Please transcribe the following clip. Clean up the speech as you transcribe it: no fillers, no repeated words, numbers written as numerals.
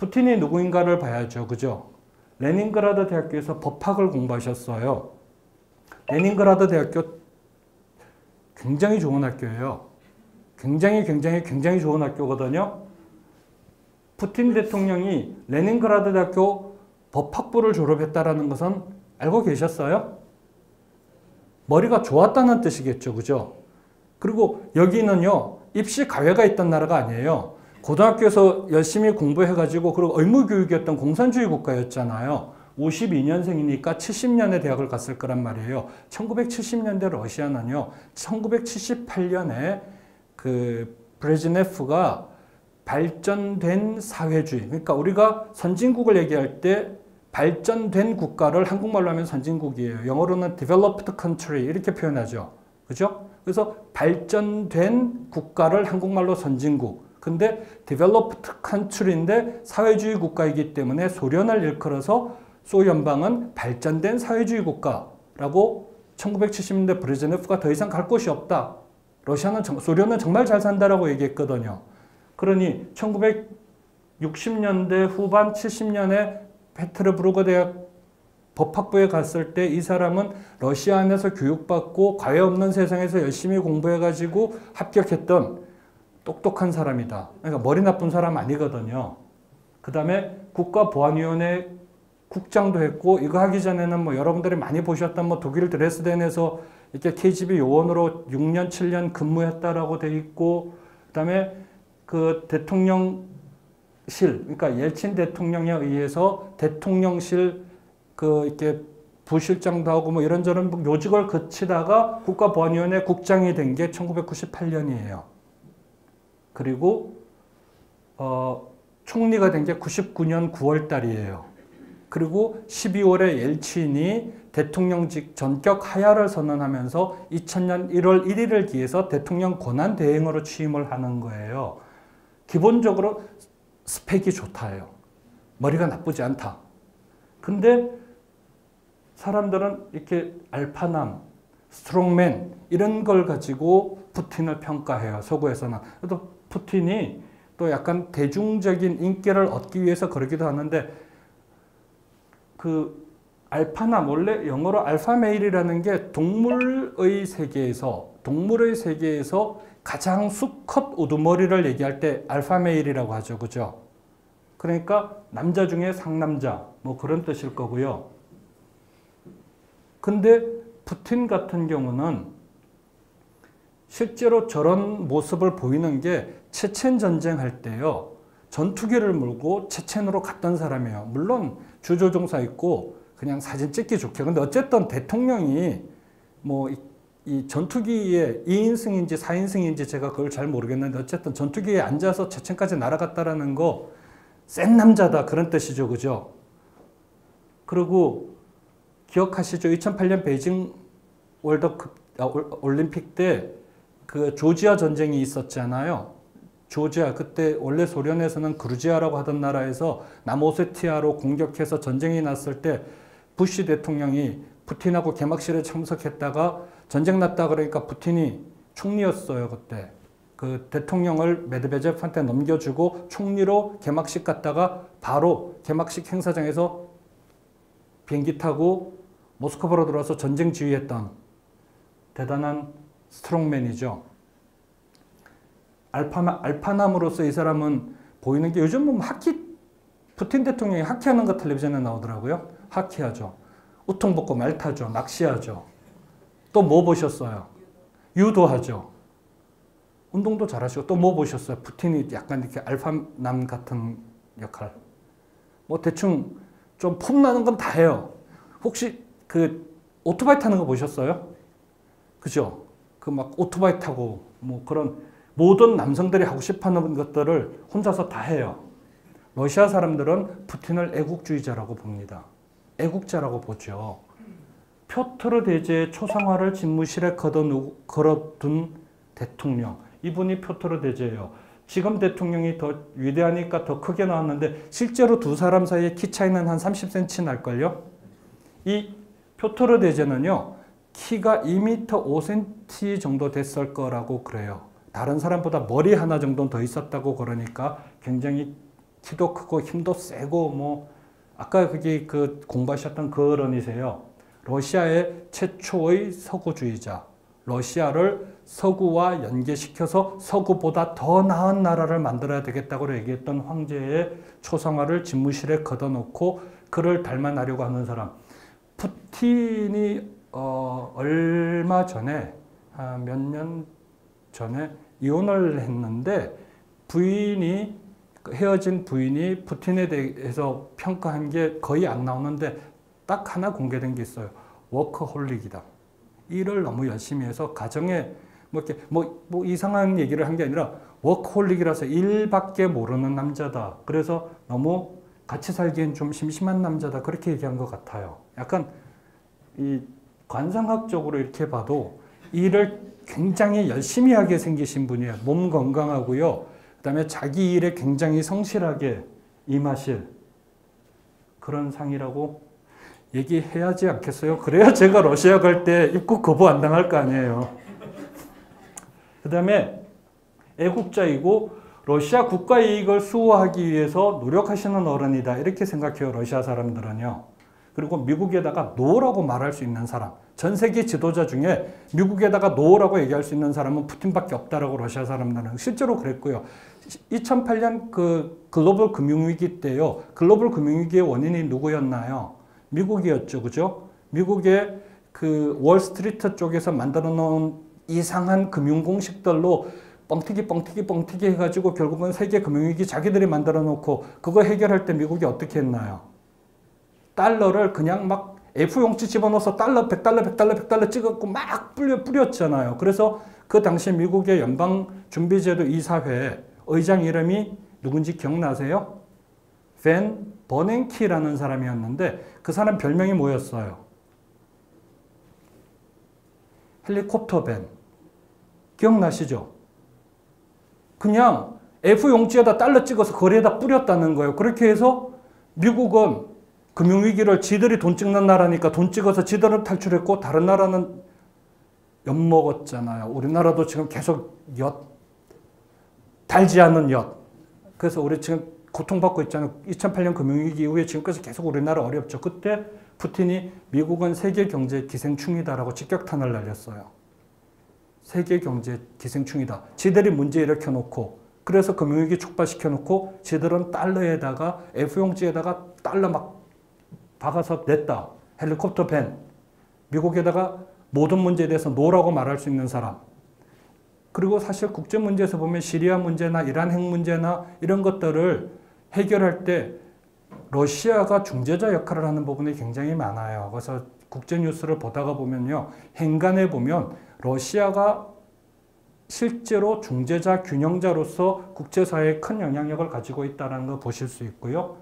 푸틴이 누구인가를 봐야죠. 그죠? 레닌그라드 대학교에서 법학을 공부하셨어요. 레닌그라드 대학교 굉장히 좋은 학교예요. 굉장히 좋은 학교거든요. 푸틴 대통령이 레닌그라드 대학교 법학부를 졸업했다는 것은 알고 계셨어요? 머리가 좋았다는 뜻이겠죠. 그죠? 그리고 여기는요, 입시 가외가 있던 나라가 아니에요. 고등학교에서 열심히 공부해가지고, 그리고 의무교육이었던 공산주의 국가였잖아요. 52년생이니까 70년에 대학을 갔을 거란 말이에요. 1970년대 러시아는요, 1978년에 그 브레즈네프가 발전된 사회주의, 그러니까 우리가 선진국을 얘기할 때 발전된 국가를 한국말로 하면 선진국이에요. 영어로는 developed country 이렇게 표현하죠. 그죠? 그래서 발전된 국가를 한국말로 선진국. 근데 developed country인데 사회주의 국가이기 때문에 소련을 일컬어서 소연방은 발전된 사회주의 국가라고 1970년대 브레즈네프가 더 이상 갈 곳이 없다. 소련은 정말 잘 산다라고 얘기했거든요. 그러니 1960년대 후반 70년에 페트르부르크 대학 법학부에 갔을 때 이 사람은 러시아 안에서 교육받고 과외 없는 세상에서 열심히 공부해가지고 합격했던 똑똑한 사람이다. 그러니까 머리 나쁜 사람 아니거든요. 그 다음에 국가보안위원회 국장도 했고, 이거 하기 전에는 뭐 여러분들이 많이 보셨던 뭐 독일 드레스덴에서 이렇게 KGB 요원으로 6년, 7년 근무했다라고 돼 있고, 그 다음에 그 대통령실, 그러니까 옐친 대통령에 의해서 대통령실 그 이렇게 부실장도 하고 뭐 이런저런 요직을 거치다가 국가보안위원회 국장이 된 게 1998년이에요. 그리고 총리가 된 게 99년 9월 달이에요. 그리고 12월에 옐친이 대통령직 전격 하야를 선언하면서 2000년 1월 1일을 기해서 대통령 권한 대행으로 취임을 하는 거예요. 기본적으로 스펙이 좋다예요. 머리가 나쁘지 않다. 근데 사람들은 이렇게 알파남, 스트롱맨 이런 걸 가지고 푸틴을 평가해요. 서구에서는. 그래도 푸틴이 또 약간 대중적인 인기를 얻기 위해서 그러기도 하는데, 그 알파남, 원래 영어로 알파메일이라는 게 동물의 세계에서 가장 수컷 우두머리를 얘기할 때 알파메일이라고 하죠. 그죠? 그러니까 남자 중에 상남자 뭐 그런 뜻일 거고요. 근데 푸틴 같은 경우는 실제로 저런 모습을 보이는 게 체첸 전쟁할 때요. 전투기를 몰고 체첸으로 갔던 사람이에요. 물론 주조종사 있고 그냥 사진 찍기 좋게. 근데 어쨌든 대통령이 뭐 이 전투기에 2인승인지 4인승인지 제가 그걸 잘 모르겠는데 어쨌든 전투기에 앉아서 체첸까지 날아갔다라는 거 센 남자다 그런 뜻이죠. 그죠? 그리고 기억하시죠? 2008년 베이징 올림픽 때 그 조지아 전쟁이 있었잖아요. 조지아, 그때 원래 소련에서는 그루지아라고 하던 나라에서 남오세티아로 공격해서 전쟁이 났을 때 부시 대통령이 푸틴하고 개막식에 참석했다가 전쟁 났다 그러니까 푸틴이 총리였어요. 그때 그 대통령을 메드베제프한테 넘겨주고 총리로 개막식 갔다가 바로 개막식 행사장에서 비행기 타고 모스크바로 들어와서 전쟁 지휘했던 대단한 스트롱맨이죠. 알파남으로서 이 사람은 보이는 게 요즘 뭐 푸틴 대통령이 하키하는 거 텔레비전에 나오더라고요. 하키하죠. 우통 벗고 말 타죠. 낚시하죠. 또 뭐 보셨어요? 유도하죠. 운동도 잘하시고 또 뭐 보셨어요? 푸틴이 약간 이렇게 알파남 같은 역할. 뭐 대충 좀 폼나는 건 다 해요. 혹시 그 오토바이 타는 거 보셨어요? 그죠? 그 막 오토바이 타고 뭐 그런 모든 남성들이 하고 싶어하는 것들을 혼자서 다 해요. 러시아 사람들은 푸틴을 애국주의자라고 봅니다. 애국자라고 보죠. 표트르 대제의 초상화를 집무실에 걸어둔 대통령. 이분이 표트르 대제예요. 지금 대통령이 더 위대하니까 더 크게 나왔는데 실제로 두 사람 사이의 키 차이는 한 30cm 날걸요? 이 표트르 대제는요. 키가 2m 5cm 정도 됐을 거라고 그래요. 다른 사람보다 머리 하나 정도는 더 있었다고 그러니까 굉장히 키도 크고 힘도 세고 뭐 아까 그게 그 공부하셨던 그 어른이세요. 러시아의 최초의 서구주의자. 러시아를 서구와 연계시켜서 서구보다 더 나은 나라를 만들어야 되겠다고 얘기했던 황제의 초상화를 집무실에 걷어놓고 그를 닮아나려고 하는 사람. 푸틴이 얼마 전에 몇 년 전에 이혼을 했는데 부인이 헤어진 부인이 푸틴에 대해서 평가한 게 거의 안 나오는데 딱 하나 공개된 게 있어요. 워커홀릭이다. 일을 너무 열심히 해서 가정에 뭐 이렇게 뭐 이상한 얘기를 한 게 아니라 워커홀릭이라서 일밖에 모르는 남자다. 그래서 너무 같이 살기엔 좀 심심한 남자다. 그렇게 얘기한 것 같아요. 약간 이 관상학적으로 이렇게 봐도 일을 굉장히 열심히 하게 생기신 분이에요. 몸 건강하고요. 그다음에 자기 일에 굉장히 성실하게 임하실 그런 상이라고 얘기해야지 않겠어요? 그래야 제가 러시아 갈 때 입국 거부 안 당할 거 아니에요. 그다음에 애국자이고 러시아 국가 이익을 수호하기 위해서 노력하시는 어른이다. 이렇게 생각해요. 러시아 사람들은요. 그리고 미국에다가 노라고 말할 수 있는 사람. 전 세계 지도자 중에 미국에다가 노라고 얘기할 수 있는 사람은 푸틴밖에 없다라고 러시아 사람들은 실제로 그랬고요. 2008년 그 글로벌 금융위기 때요. 글로벌 금융위기의 원인이 누구였나요? 미국이었죠. 그죠? 미국의 그 월스트리트 쪽에서 만들어 놓은 이상한 금융 공식들로 뻥튀기 해가지고 결국은 세계 금융위기 자기들이 만들어 놓고 그거 해결할 때 미국이 어떻게 했나요? 달러를 그냥 막 F용지 집어넣어서 달러, 100달러, 100달러, 100달러 찍었고 막 뿌렸잖아요. 그래서 그 당시 미국의 연방준비제도 이사회 의장 이름이 누군지 기억나세요? 벤 버냉키라는 사람이었는데 그 사람 별명이 뭐였어요? 헬리콥터 벤. 기억나시죠? 그냥 F용지에다 달러 찍어서 거리에다 뿌렸다는 거예요. 그렇게 해서 미국은 금융위기를 지들이 돈 찍는 나라니까 돈 찍어서 지들은 탈출했고 다른 나라는 엿먹었잖아요. 우리나라도 지금 계속 달지 않은 엿. 그래서 우리 지금 고통받고 있잖아요. 2008년 금융위기 이후에 지금까지 계속 우리나라 어렵죠. 그때 푸틴이 미국은 세계 경제 기생충이다라고 직격탄을 날렸어요. 세계 경제 기생충이다. 지들이 문제 일으켜놓고 그래서 금융위기 촉발시켜놓고 지들은 달러에다가 F용지에다가 달러 막 박아서 냈다. 헬리콥터 밴. 미국에다가 모든 문제에 대해서 노라고 말할 수 있는 사람. 그리고 사실 국제 문제에서 보면 시리아 문제나 이란 핵 문제나 이런 것들을 해결할 때 러시아가 중재자 역할을 하는 부분이 굉장히 많아요. 그래서 국제 뉴스를 보다가 보면요. 행간에 보면 러시아가 실제로 중재자 균형자로서 국제사회에 큰 영향력을 가지고 있다는 걸 보실 수 있고요.